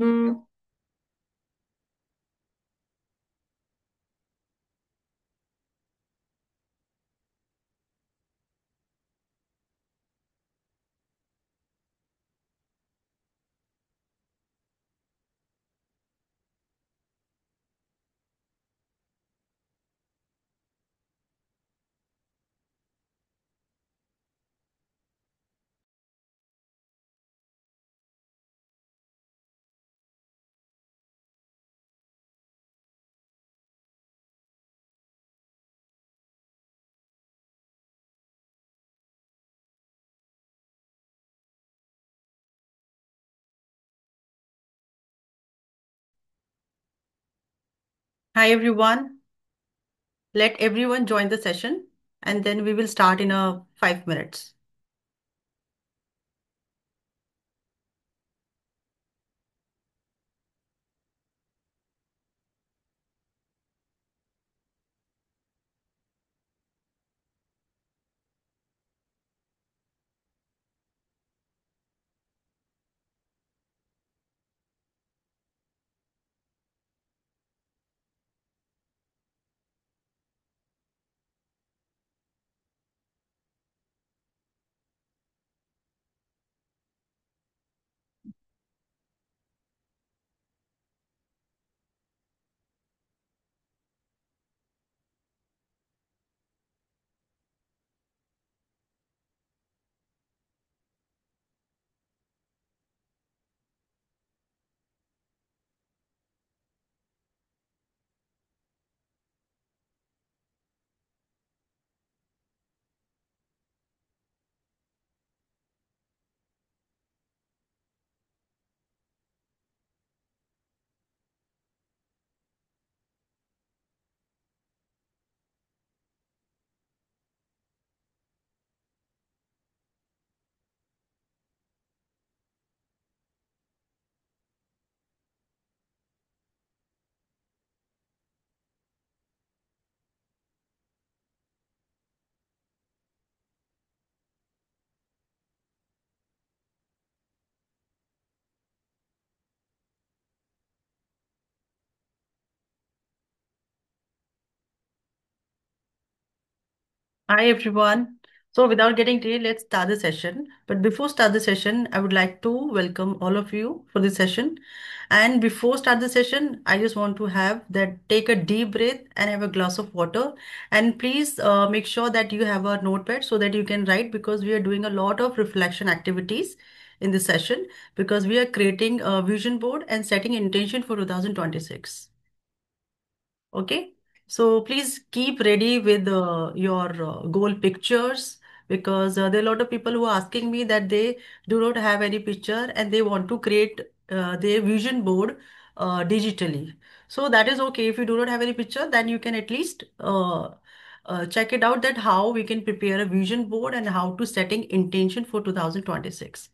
Mm. Hi everyone. Let everyone join the session and then we will start in a 5 minutes. Hi everyone. So without getting delayed, let's start the session. But before start the session, I would like to welcome all of you for this session. And before start the session, I just want to have that take a deep breath and have a glass of water. And please make sure that you have a notepad so that you can write because we are doing a lot of reflection activities in this session because we are creating a vision board and setting intention for 2026. Okay, so please keep ready with your goal pictures because there are a lot of people who are asking me that they do not have any picture and they want to create their vision board digitally. So that is okay. If you do not have any picture, then you can at least check it out that how we can prepare a vision board and how to setting intention for 2026.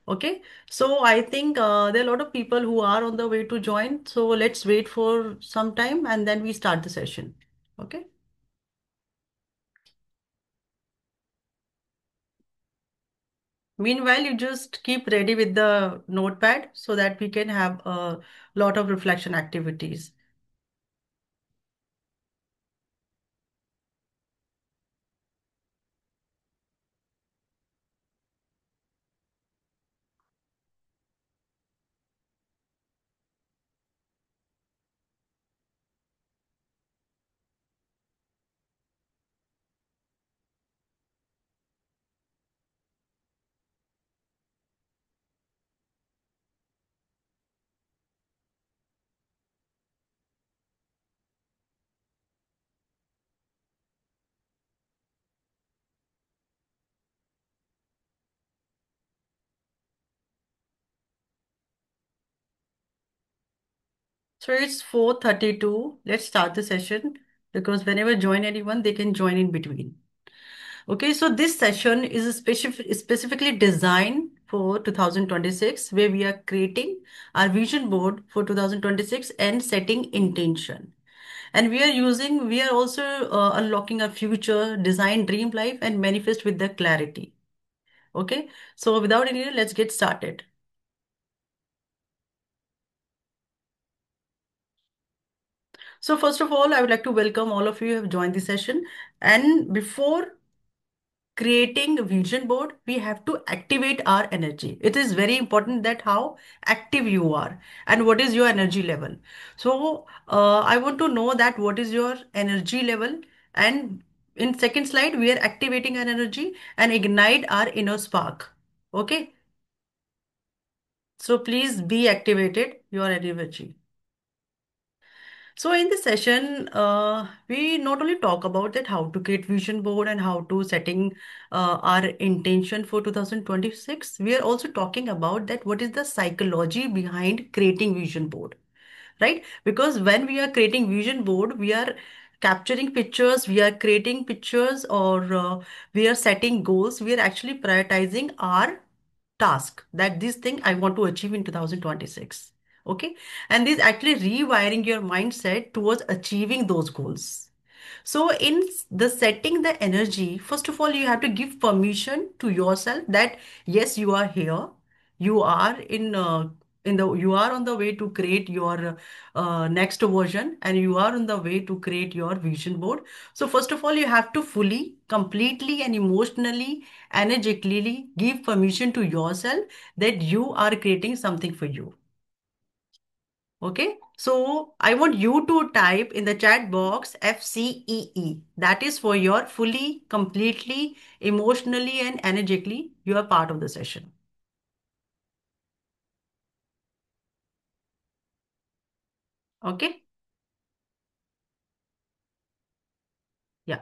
Okay, so I think there are a lot of people who are on the way to join. So let's wait for some time and then we start the session. Okay. Meanwhile, you just keep ready with the notepad so that we can have a lot of reflection activities. So it's 4:32. Let's start the session because whenever join anyone, they can join in between. Okay, so this session is specifically designed for 2026, where we are creating our vision board for 2026 and setting intention. And we are also unlocking our future, design dream life, and manifest with the clarity. Okay, so without any, let's get started. So first of all, I would like to welcome all of you who have joined the session. And before creating a vision board, we have to activate our energy. It is very important that how active you are and what is your energy level. So I want to know that what is your energy level, and in second slide we are activating our energy and ignite our inner spark. Okay, so please be activated your energy. So in this session, we not only talk about that how to create vision board and how to setting our intention for 2026. We are also talking about that what is the psychology behind creating vision board, right? Because when we are creating vision board, we are capturing pictures, we are creating pictures, or we are setting goals. We are actually prioritizing our task that this thing I want to achieve in 2026. Okay. And this actually rewiring your mindset towards achieving those goals. So in the setting the energy, first of all, you have to give permission to yourself that yes, you are here. You are you are on the way to create your next version, and you are on the way to create your vision board. So first of all, you have to fully, completely, and emotionally, energetically give permission to yourself that you are creating something for you. Okay, so I want you to type in the chat box FCEE. That is for your fully, completely, emotionally, and energetically, you are part of the session. Okay, yeah.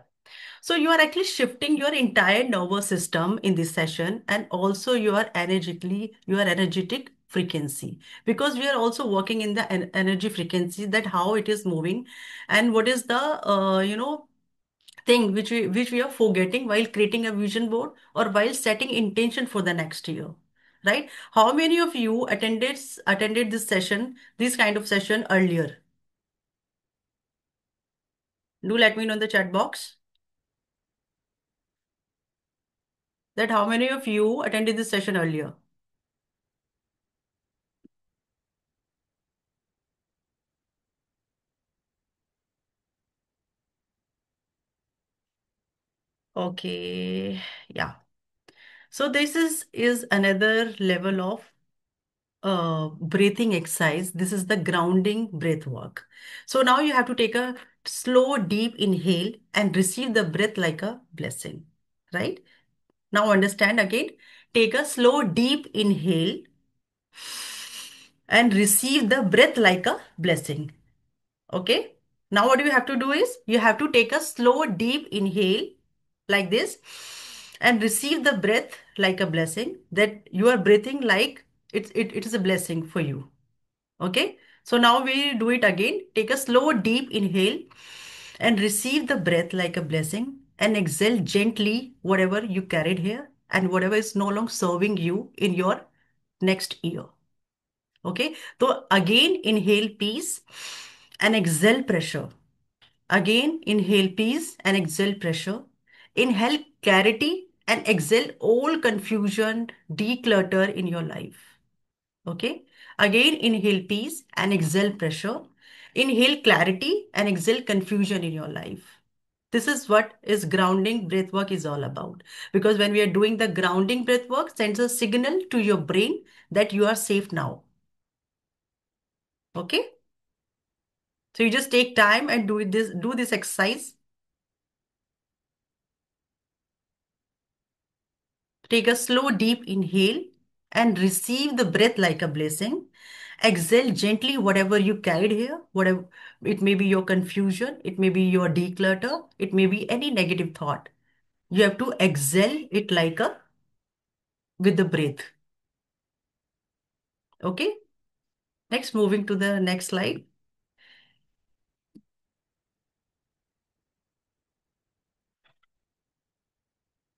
So you are actually shifting your entire nervous system in this session, and also your energetic frequency, because we are also working in the energy frequency, that how it is moving and what is the thing which we are forgetting while creating a vision board or while setting intention for the next year, right? How many of you attended this session, this kind of session earlier? Do let me know in the chat box that how many of you attended this session earlier. Okay, yeah. So this is another level of breathing exercise. This is the grounding breath work. So now you have to take a slow, deep inhale and receive the breath like a blessing, right? Now understand again. Take a slow, deep inhale and receive the breath like a blessing. Okay. Now what you have to do is you have to take a slow, deep inhale like this and receive the breath like a blessing, that you are breathing like it is a blessing for you. Okay. So now we do it again. Take a slow, deep inhale and receive the breath like a blessing, and exhale gently whatever you carried here and whatever is no longer serving you in your next year. Okay. So again, inhale peace and exhale pressure. Again, inhale peace and exhale pressure. Inhale clarity and exhale all confusion, declutter in your life. Okay. Again, inhale peace and exhale pressure. Inhale clarity and exhale confusion in your life. This is what is grounding breath work is all about. Because when we are doing the grounding breath work, sends a signal to your brain that you are safe now. Okay. So you just take time and do this exercise. Take a slow, deep inhale and receive the breath like a blessing. Exhale gently whatever you carried here, whatever it may be your confusion, it may be your declutter, it may be any negative thought. You have to exhale it like a with the breath. Okay. Next, moving to the next slide.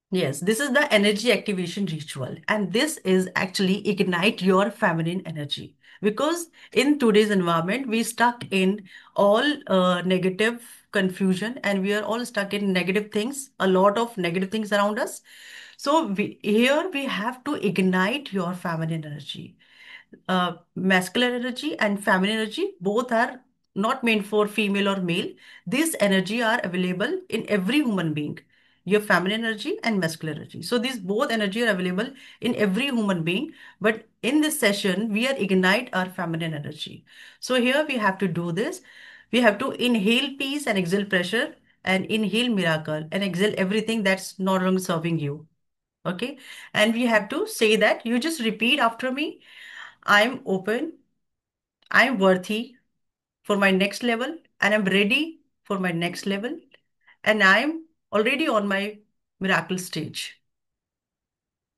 Yes, this is the energy activation ritual, and this is actually ignite your feminine energy. Because in today's environment, we stuck in all negative confusion, and we are all stuck in negative things, a lot of negative things around us. So here we have to ignite your feminine energy. Masculine energy and feminine energy both are not meant for female or male. These energy are available in every human being. Your feminine energy and masculine energy. So these both energy are available in every human being. But in this session, we are ignite our feminine energy. So here we have to do this. We have to inhale peace and exhale pressure, and inhale miracle and exhale everything that's no longer serving you. Okay. And we have to say that you just repeat after me. I'm open. I'm worthy for my next level, and I'm ready for my next level, and I'm already on my miracle stage.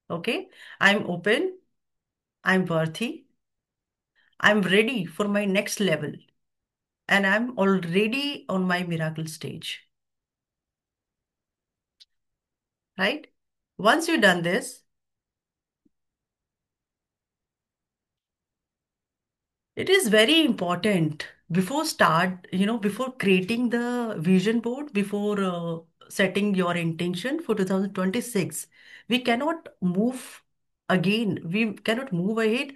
Okay. I'm open. I'm worthy. I'm ready for my next level, and I'm already on my miracle stage. Right. Once you've done this, it is very important before start, before creating the vision board, before setting your intention for 2026, we cannot move again. We cannot move ahead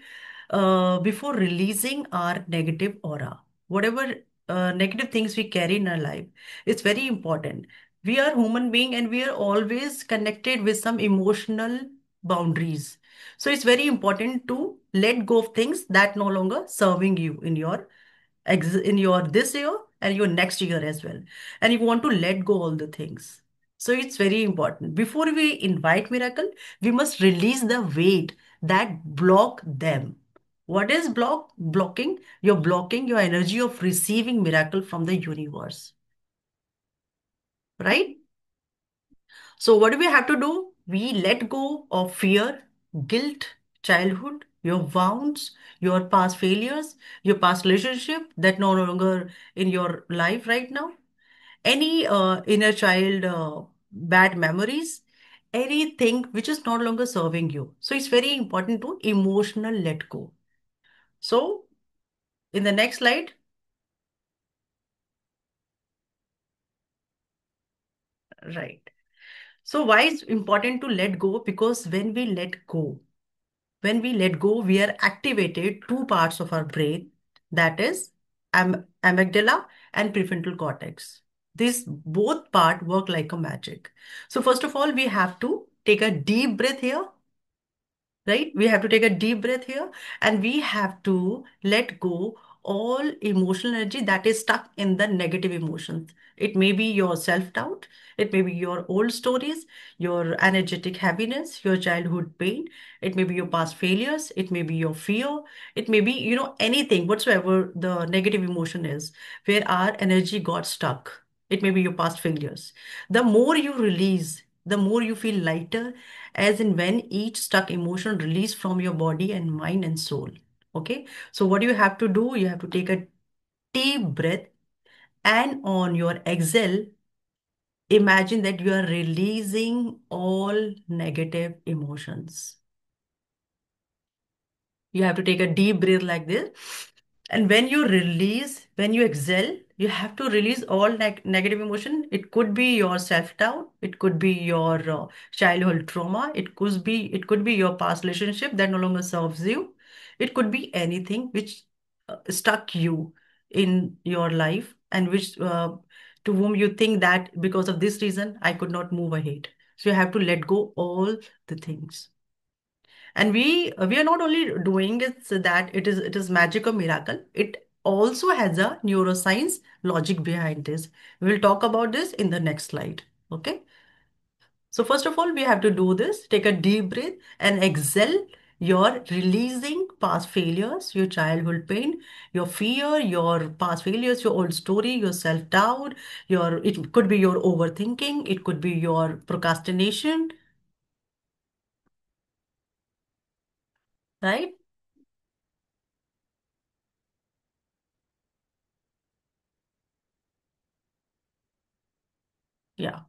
before releasing our negative aura. Whatever negative things we carry in our life, it's very important. We are human being and we are always connected with some emotional boundaries, so it's very important to let go of things that no longer serving you in your in your this year and your next year as well. And you want to let go all the things. So it's very important. Before we invite miracle, we must release the weight that block them. What is blocking? You're blocking your energy of receiving miracle from the universe, right? So what do we have to do? We let go of fear, guilt, childhood, your wounds, your past failures, your past relationship that no longer in your life right now. Any inner child bad memories, anything which is no longer serving you. So it's very important to emotional let go. So in the next slide, right. So why is important to let go? Because when we let go, we are activated two parts of our brain, that is amygdala and prefrontal cortex. These both part work like a magic. So first of all, we have to take a deep breath here, right? We have to take a deep breath here, and we have to let go all emotional energy that is stuck in the negative emotions. It may be your self-doubt, it may be your old stories, your energetic heaviness, your childhood pain, it may be your past failures, it may be your fear, it may be, anything whatsoever the negative emotion is, where our energy got stuck. It may be your past failures. The more you release, the more you feel lighter, as in when each stuck emotion release from your body and mind and soul. Okay. So what you have to do, you have to take a deep breath, and on your exhale, imagine that you are releasing all negative emotions. You have to take a deep breath like this. And when you release, when you exhale, you have to release all negative emotion. It could be your self-doubt. It could be your childhood trauma. It could be your past relationship that no longer serves you. It could be anything which stuck you in your life, and which to whom you think that because of this reason I could not move ahead. So you have to let go all the things. And we are not only doing it so that it is magic or miracle, it also has a neuroscience logic behind this. We will talk about this in the next slide. Okay. So first of all, we have to do this. Take a deep breath and exhale. You're releasing past failures, your childhood pain, your fear, your past failures, your old story, your self-doubt, it could be your overthinking, it could be your procrastination, right? Yeah.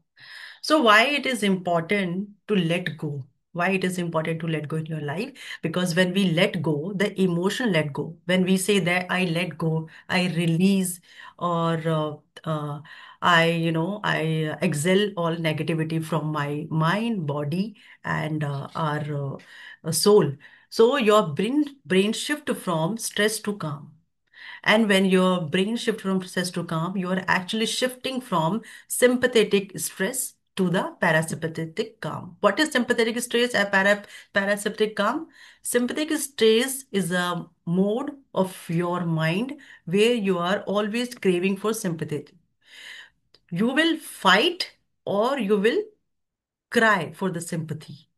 So why it is important to let go? Why it is important to let go in your life? Because when we let go, the emotion let go. When we say that I let go, I release, or I exhale all negativity from my mind, body, and our soul. So your brain shift from stress to calm. And when your brain shifts from stress to calm, you are actually shifting from sympathetic stress to the parasympathetic calm. What is sympathetic stress and parasympathetic calm? Sympathetic stress is a mode of your mind where you are always craving for sympathy. You will fight or you will cry for the sympathy.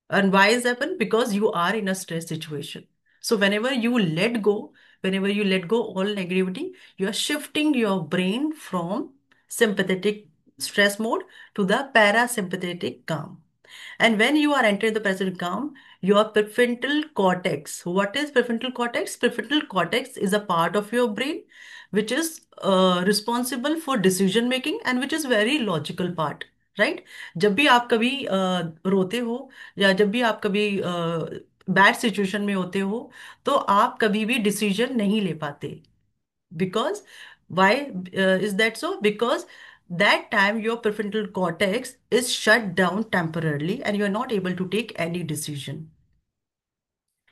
And why is happen? Because you are in a stress situation. So whenever you let go all negativity, you are shifting your brain from sympathetic stress mode to the parasympathetic calm. And when you are entering the present calm, your prefrontal cortex. What is prefrontal cortex? Prefrontal cortex is a part of your brain which is responsible for decision making and which is very logical part. Right जब भी आप कभी रोते हो या जब भी आप कभी बैड सिचुएशन में होते हो तो आप कभी भी डिसीजन नहीं ले पाते because why is that so? Because that time your prefrontal cortex is shut down temporarily and you're not able to take any decision.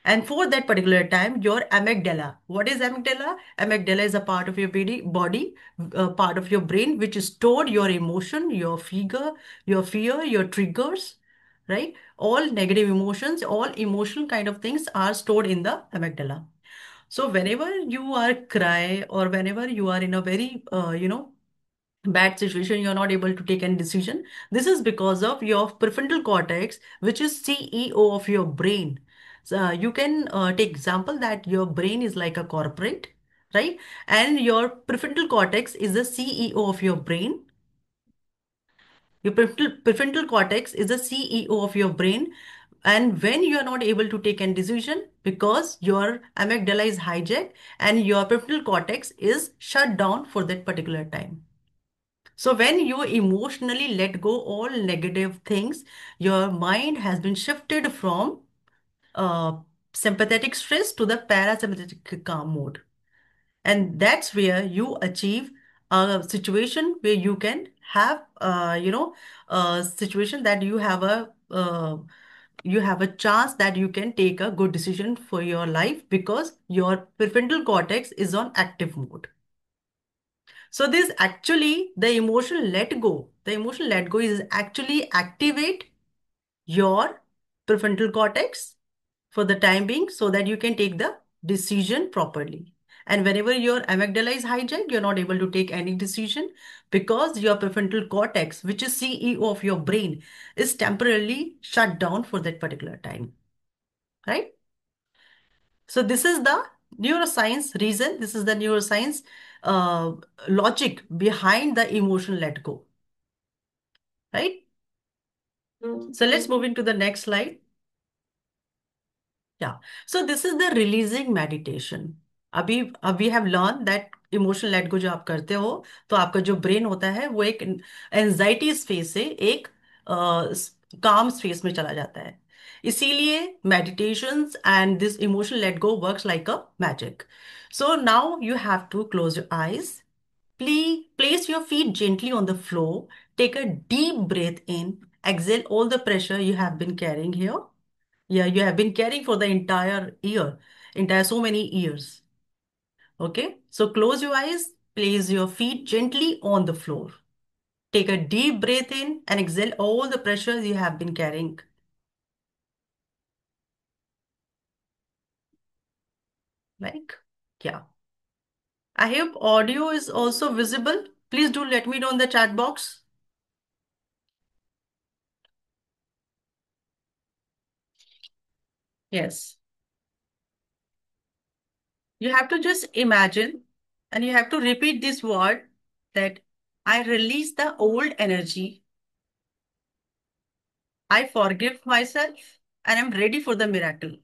And for that particular time, your amygdala. What is amygdala? Amygdala is a part of your part of your brain, which stored your emotion, your fear, your triggers, right? All negative emotions, all emotional kind of things are stored in the amygdala. So whenever you are cry or whenever you are in a very, bad situation, you're not able to take any decision. This is because of your prefrontal cortex, which is CEO of your brain. So, you can take example that your brain is like a corporate, right? And your prefrontal cortex is the CEO of your brain. Your prefrontal cortex is the CEO of your brain. And when you are not able to take any decision because your amygdala is hijacked and your prefrontal cortex is shut down for that particular time. So when you emotionally let go all negative things, your mind has been shifted from uh, sympathetic stress to the parasympathetic calm mode. And that's where you achieve a situation where you can have, a situation that you have a chance that you can take a good decision for your life because your prefrontal cortex is on active mode. So this actually the emotional let go. The emotional let go is actually activate your prefrontal cortex for the time being so that you can take the decision properly. And whenever your amygdala is hijacked, you're not able to take any decision because your prefrontal cortex, which is CEO of your brain, is temporarily shut down for that particular time. Right? So this is the neuroscience reason. This is the neuroscience uh, logic behind the emotional let go. Right? So let's move into the next slide. Yeah. So this is the releasing meditation. अभी अभी have learn that emotional let go जो आप करते हो तो आपका जो brain होता है वो एक एंजाइटी स्पेस से एक काम स्पेस में चला जाता है इसीलिए meditations and this emotional let go works like a magic. So now you have to close your eyes. Please place your feet gently on the floor. Take a deep breath in. Exhale all the pressure you have been carrying here. Yeah, you have been carrying for the entire so many years. Okay, so close your eyes, place your feet gently on the floor. Take a deep breath in and exhale all the pressures you have been carrying. Like, yeah. I hope audio is also visible. Please do let me know in the chat box. Yes. You have to just imagine and you have to repeat this word that I release the old energy. I forgive myself and I'm ready for the miracle.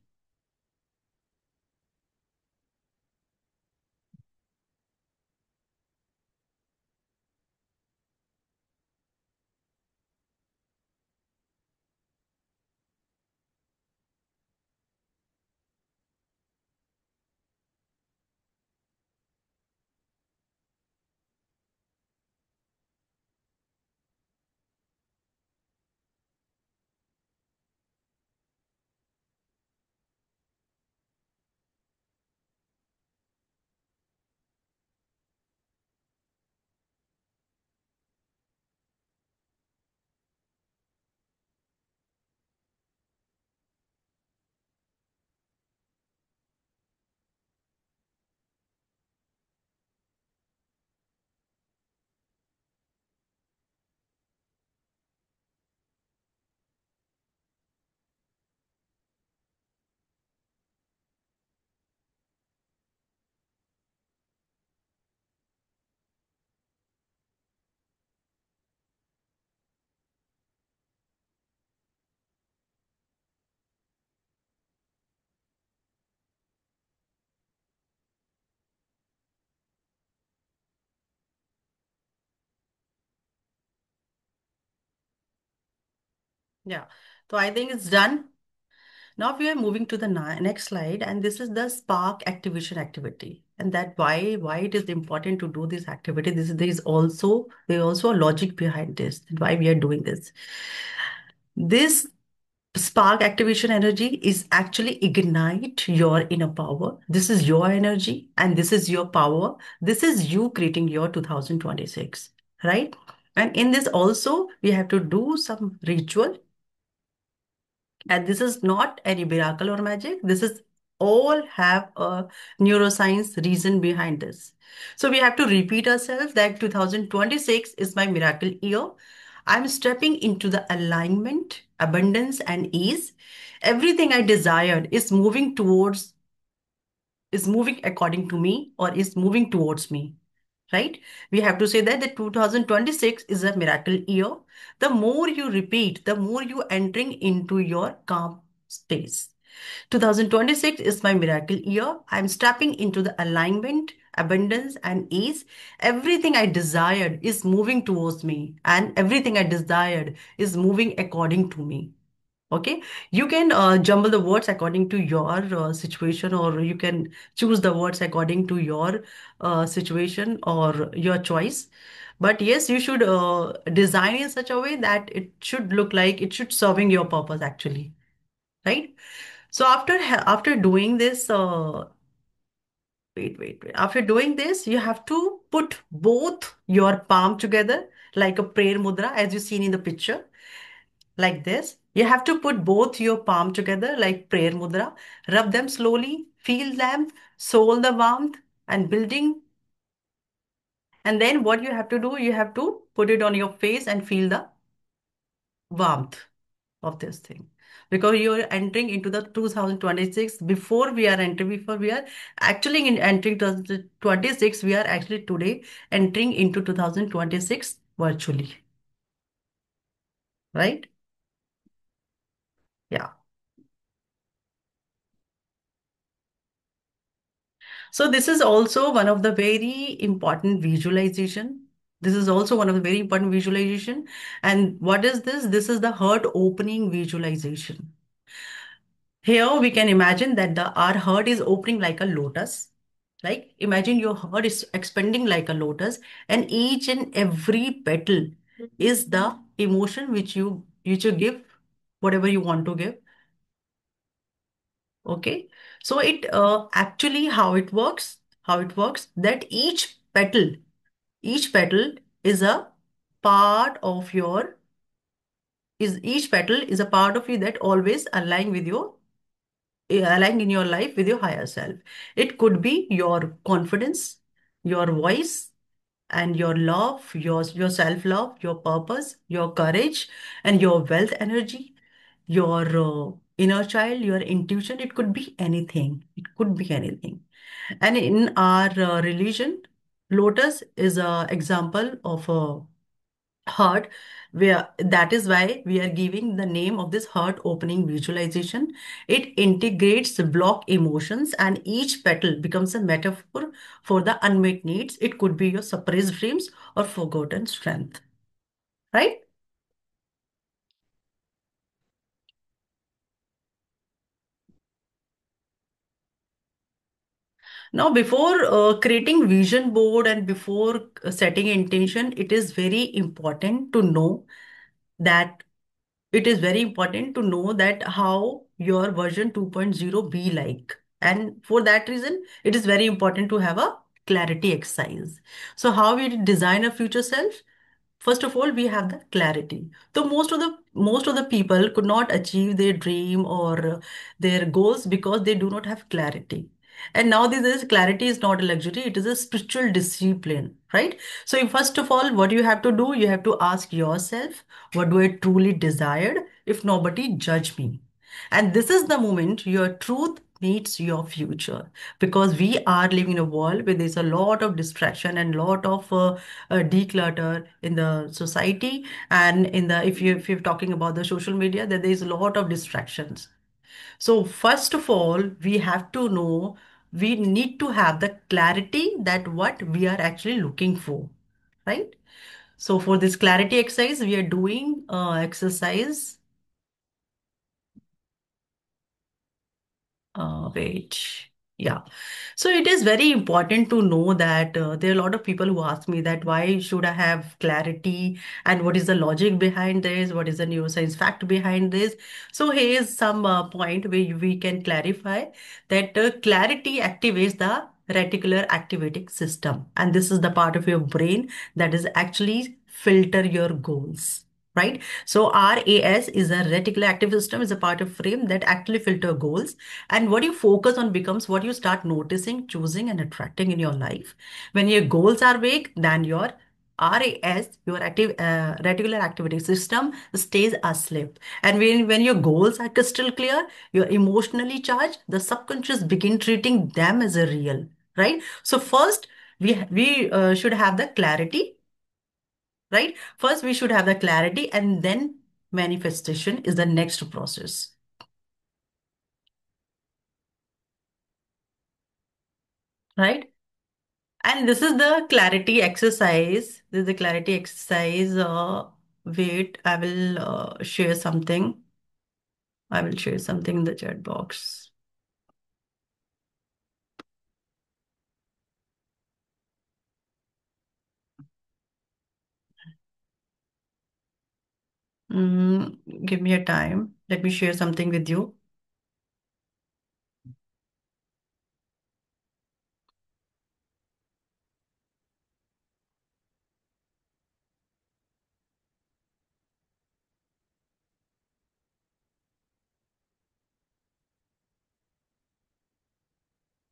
Yeah. So I think it's done. Now we are moving to the next slide, and this is the spark activation activity. And that why it is important to do this activity. There is also a logic behind this, why we are doing this. This spark activation energy is actually ignite your inner power. This is your energy and this is your power. This is you creating your 2026, right? And in this also, we have to do some ritual. And this is not any miracle or magic. This is all have a neuroscience reason behind this. So we have to repeat ourselves that 2026 is my miracle year. I'm stepping into the alignment, abundance, and ease. Everything I desired is moving according to me or is moving towards me, right? We have to say that the 2026 is a miracle year. The more you repeat, the more you entering into your calm space. 2026 is my miracle year. I'm stepping into the alignment, abundance, and ease. Everything I desired is moving towards me, and everything I desired is moving according to me. Okay, you can jumble the words according to your situation, or you can choose the words according to your situation or your choice. But yes, you should design in such a way that it should look like it should serving your purpose actually, right? So after doing this, wait. After doing this, you have to put both your palm together like a prayer mudra, as you seen in the picture, like this. You have to put both your palm together like prayer mudra, rub them slowly, feel them, soul the warmth and building. And then what you have to do, you have to put it on your face and feel the warmth of this thing. Because you're entering into the 2026, before we are actually in entering 2026, we are actually today entering into 2026 virtually, right? Yeah. So this is also one of the very important visualization. This is also one of the very important visualization. And what is this? This is the heart opening visualization. Here we can imagine that our heart is opening like a lotus. Like imagine your heart is expanding like a lotus, and each and every petal is the emotion which you give, whatever you want to give. Okay. So it actually how it works that each petal is a part of your is each petal is a part of you that always align in your life with your higher self. It could be your confidence, your voice, and your love, your self-love, your purpose, your courage, and your wealth energy, your inner child, your intuition. It could be anything. It could be anything. And in our religion, lotus is a example of a heart, where that is why we are giving the name of this heart opening visualization. It integrates the block emotions, and each petal becomes a metaphor for the unmet needs. It could be your suppressed dreams or forgotten strength, right? Now, before creating vision board and before setting intention, it is very important to know that it is very important to know that how your version 2.0 be like. And for that reason, it is very important to have a clarity exercise. So how we design a future self? First of all, we have the clarity. So most of the people could not achieve their dream or their goals because they do not have clarity. And now this is clarity is not a luxury, it is a spiritual discipline, right? So first of all, what you have to do, you have to ask yourself, what do I truly desired if nobody judge me? And this is the moment your truth meets your future, because we are living in a world where there's a lot of distraction and lot of declutter in the society, and in the if you're talking about the social media, that there's a lot of distractions. So first of all, we have to know, we need to have the clarity that what we are actually looking for, right? So for this clarity exercise, we are doing exercise Wait. Yeah. So it is very important to know that there are a lot of people who ask me that why should I have clarity and what is the logic behind this? What is the neuroscience fact behind this? So here is some point where we can clarify that clarity activates the reticular activating system. And this is the part of your brain that is actually filter your goals. Right. So RAS is a reticular active system, is a part of frame that actually filter goals, and what you focus on becomes what you start noticing, choosing, and attracting in your life. When your goals are vague, then your RAS, your reticular activity system, stays asleep. And when your goals are crystal clear, you're emotionally charged, the subconscious begin treating them as a real, right? So first, we should have the clarity, right? First, we should have the clarity, and then manifestation is the next process, right? And this is the clarity exercise. This is the clarity exercise. Wait, I will share something. I will share something in the chat box. Give me a time. Let me share something with you.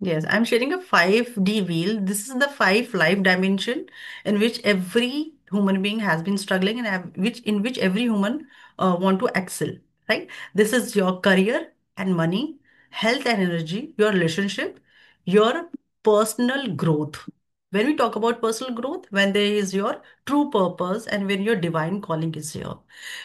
Yes, I'm sharing a 5D wheel. This is the five life dimension in which every human being has been struggling and which every human want to excel, right? This is your career and money, health and energy, your relationship, your personal growth. When we talk about personal growth, when there is your true purpose and when your divine calling is here.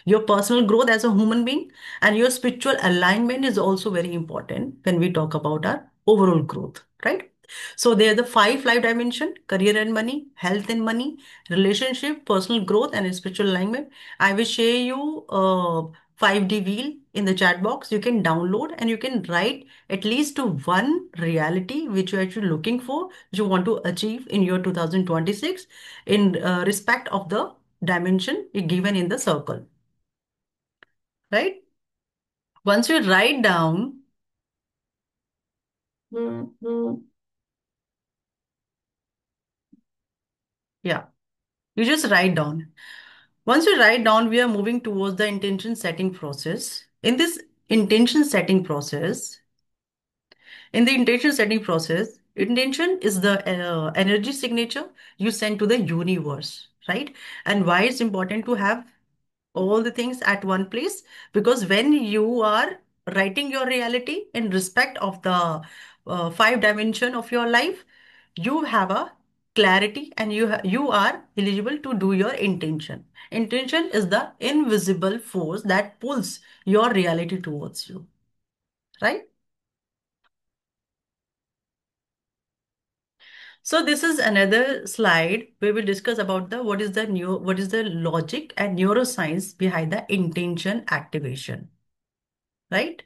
Your personal growth as a human being and your spiritual alignment is also very important when we talk about our overall growth, right? So there are the five life dimension: career and money, health and money, relationship, personal growth, and spiritual alignment. I will share you 5D wheel in the chat box. You can download and you can write at least to one reality which you're actually looking for, which you want to achieve in your 2026 in respect of the dimension given in the circle, right? Once you write down, mm, yeah, you just write down. Once you write down, we are moving towards the intention setting process. Intention setting process, in the intention setting process, intention is the energy signature you send to the universe, right? And why it's important to have all the things at one place, because when you are writing your reality in respect of the five dimension of your life, you have a clarity and you are eligible to do your intention. Intention is the invisible force that pulls your reality towards you, right? So this is another slide where we discuss about the what is the logic and neuroscience behind the intention activation, right?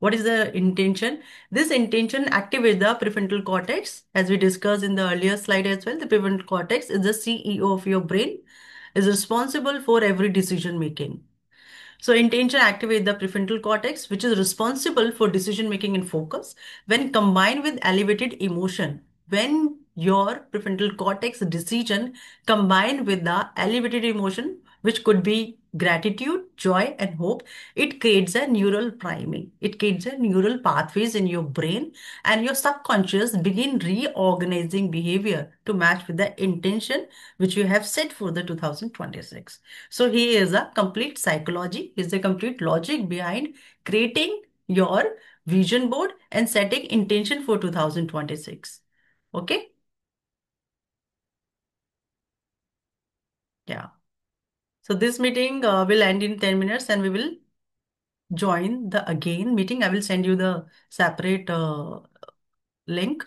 What is the intention? This intention activates the prefrontal cortex, as we discussed in the earlier slide as well. The prefrontal cortex is the CEO of your brain, is responsible for every decision making. So intention activates the prefrontal cortex, which is responsible for decision making and focus. When combined with elevated emotion, when your prefrontal cortex decision combined with the elevated emotion, which could be gratitude, joy, and hope, it creates a neural priming. It creates a neural pathways in your brain, and your subconscious begin reorganizing behavior to match with the intention which you have set for the 2026. So here is a complete psychology, is the complete logic behind creating your vision board and setting intention for 2026. Okay? Yeah. So this meeting will end in 10 minutes and we will join the again meeting. I will send you the separate link.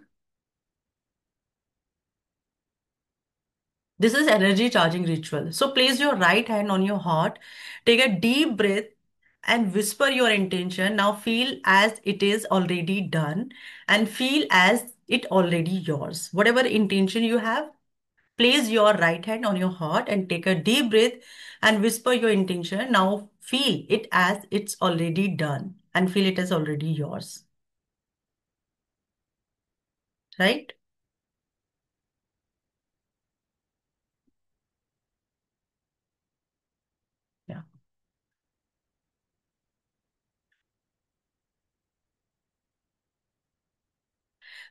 This is energy charging ritual. So place your right hand on your heart, take a deep breath and whisper your intention. Now feel as it is already done and feel as it already yours. Whatever intention you have, place your right hand on your heart and take a deep breath and whisper your intention. Now feel it as it's already done and feel it as already yours. Right? Yeah.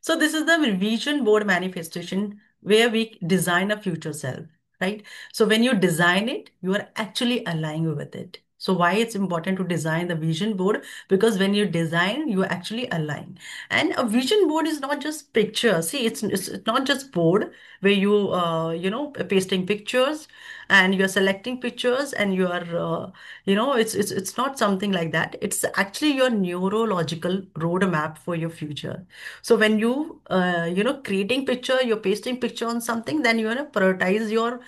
So this is the vision board manifestation where we design a future self, right? So when you design it, you are actually aligning with it. So why it's important to design the vision board? Because when you design, you actually align. And a vision board is not just pictures. See, it's not just board where you pasting pictures and you're selecting pictures and you are it's not something like that. It's actually your neurological roadmap for your future. So when you creating picture, you're pasting picture on something, then you want to prioritize your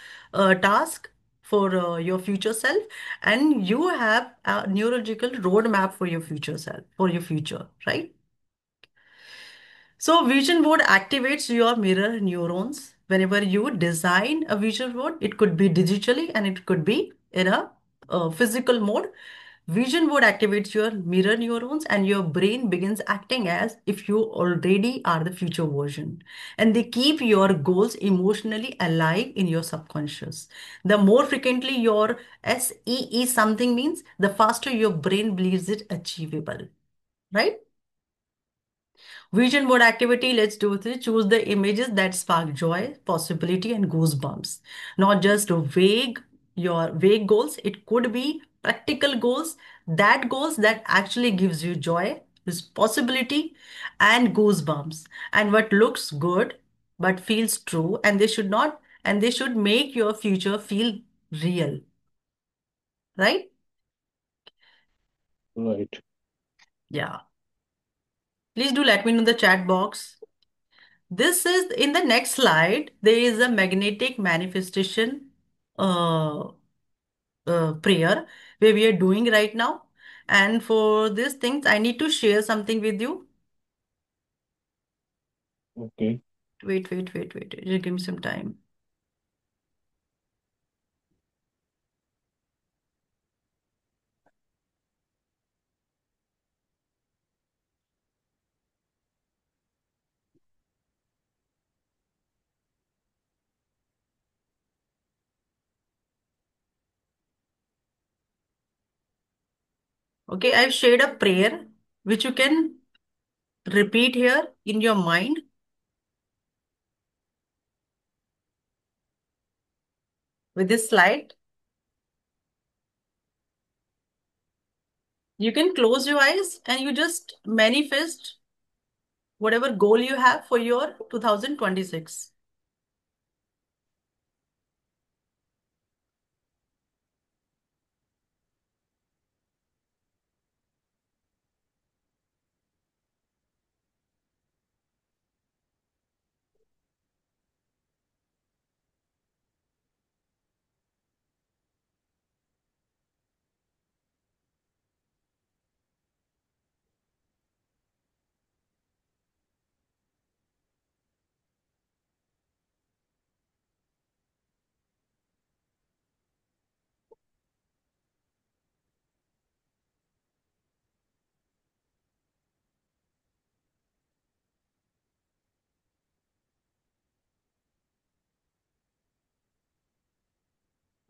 task for your future self, and you have a neurological roadmap for your future self, for your future, right? So vision board activates your mirror neurons. Whenever you design a vision board, it could be digitally and it could be in a physical mode. Vision board activates your mirror neurons and your brain begins acting as if you already are the future version. And they keep your goals emotionally alive in your subconscious. The more frequently your SEE something means, the faster your brain believes it achievable, right? Vision board activity, let's do this. Choose the images that spark joy, possibility, and goosebumps. Not just your vague goals. It could be practical goals, that goals that actually gives you joy, is possibility, and goosebumps. And what looks good but feels true, and they should make your future feel real, right? Right. Yeah. Please do let me know in the chat box. This is in the next slide. There is a magnetic manifestation uh, prayer where we are doing right now. And for these things, I need to share something with you. Okay. Wait. Just give me some time. Okay, I've shared a prayer which you can repeat here in your mind with this slide. You can close your eyes and you just manifest whatever goal you have for your 2026.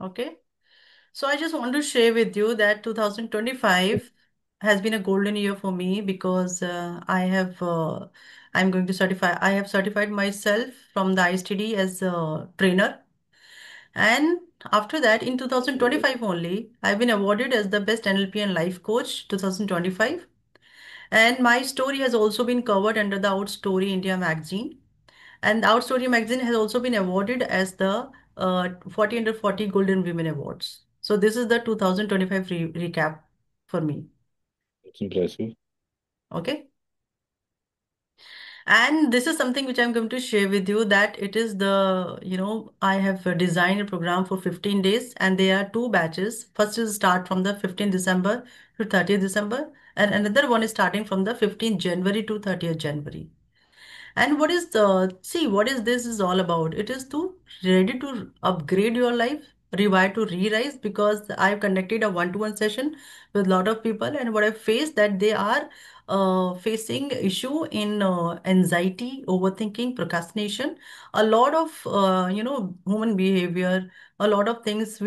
Okay. So I just want to share with you that 2025 has been a golden year for me because I have certified myself from the ISTD as a trainer. And after that, in 2025 only, I've been awarded as the best NLP and life coach 2025. And my story has also been covered under the Outstory India magazine. And Our Story magazine has also been awarded as the 40 Under 40 Golden Women Awards. So this is the 2025 recap for me. It's impressive. Okay. And this is something which I'm going to share with you, that it is I have designed a program for 15 days, and there are two batches. First is start from the 15th December to 30th December, and another one is starting from the 15th January to 30th January. And what is this is all about? It is to ready to upgrade your life, revive to re-rise, because I've conducted a one-to-one session with a lot of people, and what I faced that they are facing issue in anxiety, overthinking, procrastination, a lot of human behavior, a lot of things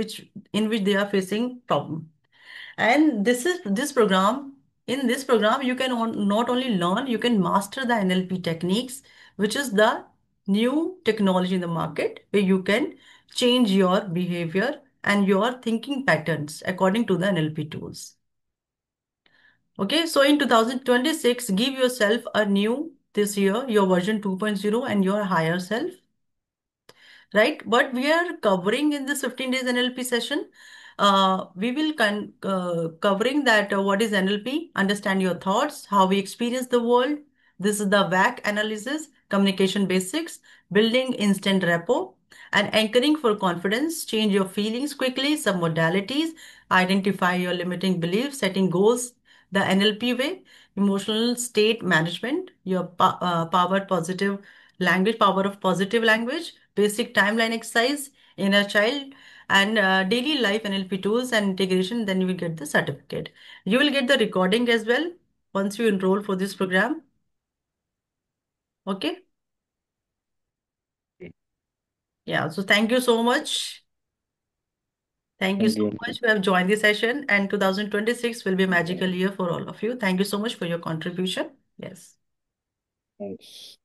in which they are facing problem. And this program. In this program, you can not only learn, you can master the NLP techniques, which is the new technology in the market, where you can change your behavior and your thinking patterns according to the NLP tools. Okay, so in 2026, give yourself a new this year, your version 2.0 and your higher self, right? What we are covering in this 15 days NLP session, we will covering that what is NLP, understand your thoughts, how we experience the world. This is the WAC analysis, communication basics, building instant rapport, and anchoring for confidence, change your feelings quickly, some modalities, identify your limiting beliefs, setting goals, the NLP way, emotional state management, your power of positive language, basic timeline exercise, inner child, and daily life NLP tools and integration. Then you will get the certificate. You will get the recording as well once you enroll for this program. Okay. Yeah. So thank you so much. Thank you Thank so you. much. We have joined the session, and 2026 will be a magical year for all of you. Thank you so much for your contribution. Yes. Yes.